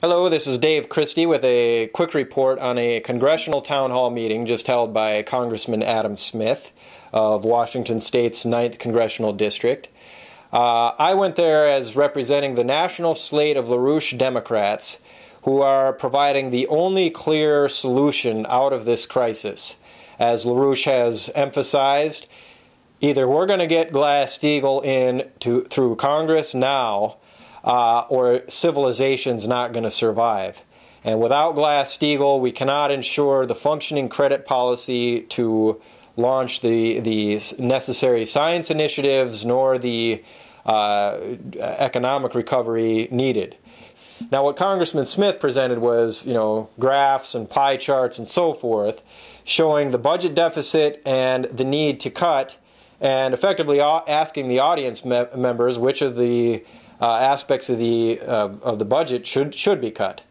Hello, this is Dave Christie with a quick report on a congressional town hall meeting just held by Congressman Adam Smith of Washington State's 9th Congressional District. I went there as representing the national slate of LaRouche Democrats who are providing the only clear solution out of this crisis. As LaRouche has emphasized, either we're going to get Glass-Steagall in through Congress now, or civilization's not going to survive. And without Glass-Steagall, we cannot ensure the functioning credit policy to launch the necessary science initiatives nor the economic recovery needed. Now, what Congressman Smith presented was, graphs and pie charts and so forth, showing the budget deficit and the need to cut, and effectively asking the audience members which of the aspects of the budget should be cut.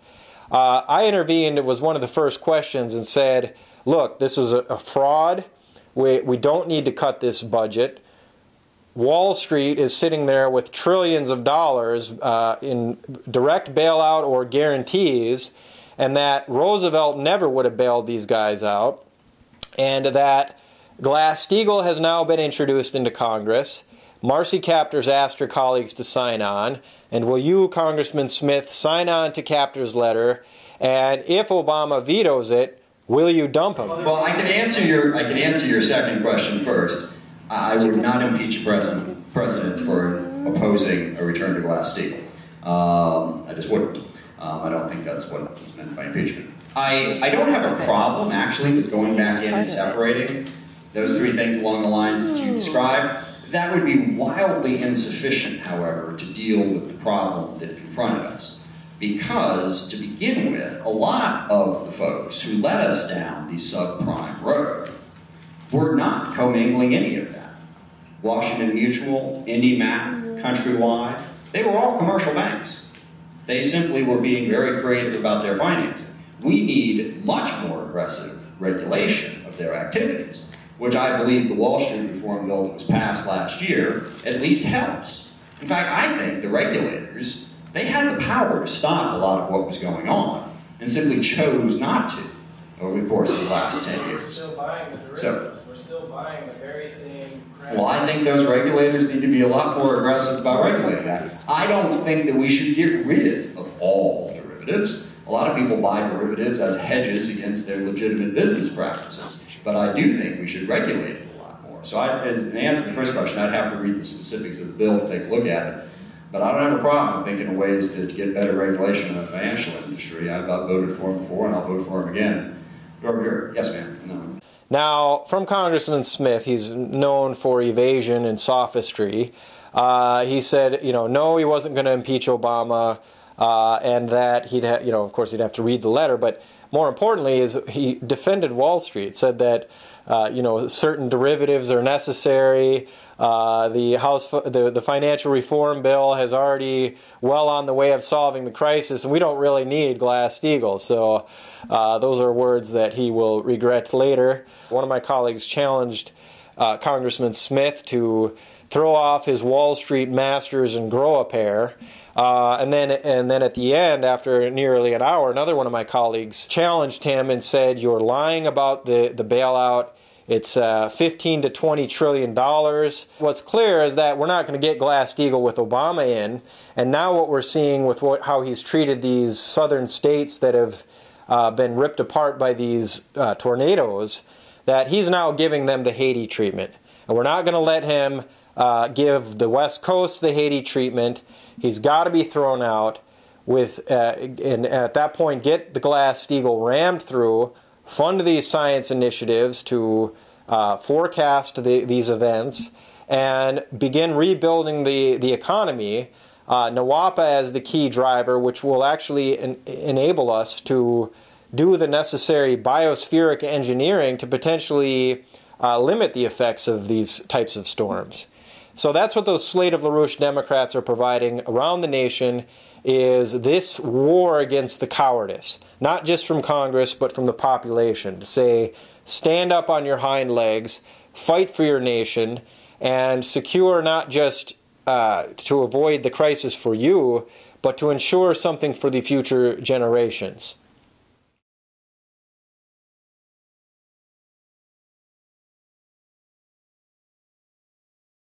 I intervened. It was one of the first questions and said, look, this is a fraud. We don't need to cut this budget. Wall Street is sitting there with trillions of dollars in direct bailout or guarantees, and that Roosevelt never would have bailed these guys out, and that Glass-Steagall has now been introduced into Congress. Marcy Kaptur's asked her colleagues to sign on, and will you, Congressman Smith, sign on to Kaptur's letter? And if Obama vetoes it, will you dump him? Well, I can answer your second question first. I would not impeach a president for opposing a return to Glass-Steagall. I just wouldn't. I don't think that's what is meant by impeachment. I don't have a problem, actually, with going back in and separating those three things along the lines that you described. That would be wildly insufficient, however, to deal with the problem that confronted us. Because, to begin with, a lot of the folks who led us down the subprime road were not commingling any of that. Washington Mutual, IndyMac, Countrywide, they were all commercial banks. They simply were being very creative about their financing. We need much more aggressive regulation of their activities, which I believe the Wall Street reform bill that was passed last year at least helps. In fact, I think the regulators, they had the power to stop a lot of what was going on and simply chose not to over the course of the last 10 years. We're still buying the derivatives. We're still buying the very same crap. Well, I think those regulators need to be a lot more aggressive about regulating that. I don't think that we should get rid of all derivatives. A lot of people buy derivatives as hedges against their legitimate business practices. But I do think we should regulate it a lot more. So as an answer to the first question, I'd have to read the specifics of the bill to take a look at it. But I don't have a problem with thinking of ways to get better regulation of the financial industry. I've voted for them before, and I'll vote for them again. Go over here. Yes, ma'am. No. Now, from Congressman Smith, he's known for evasion and sophistry. He said, no, he wasn't going to impeach Obama, and that he'd, of course, he'd have to read the letter. But more importantly, is he defended Wall Street, said that certain derivatives are necessary. The financial reform bill has already well on the way of solving the crisis, and we don't really need Glass-Steagall. So those are words that he will regret later. One of my colleagues challenged Congressman Smith to throw off his Wall Street masters and grow a pair. And then at the end, after nearly an hour, another one of my colleagues challenged him and said, "You're lying about the bailout. It's $15 to $20 trillion. What's clear is that we're not going to get Glass-Steagall with Obama in. And now what we're seeing with how he's treated these southern states that have been ripped apart by these tornadoes, that he's now giving them the Haiti treatment. And we're not going to let him give the West Coast the Haiti treatment. He's got to be thrown out and at that point get the Glass-Steagall rammed through, fund these science initiatives to forecast these events, and begin rebuilding the economy. NWAPA as the key driver, which will actually enable us to do the necessary biospheric engineering to potentially limit the effects of these types of storms. So that's what the slate of LaRouche Democrats are providing around the nation, is this war against the cowardice, not just from Congress, but from the population, to say, stand up on your hind legs, fight for your nation, and secure not just to avoid the crisis for you, but to ensure something for the future generations.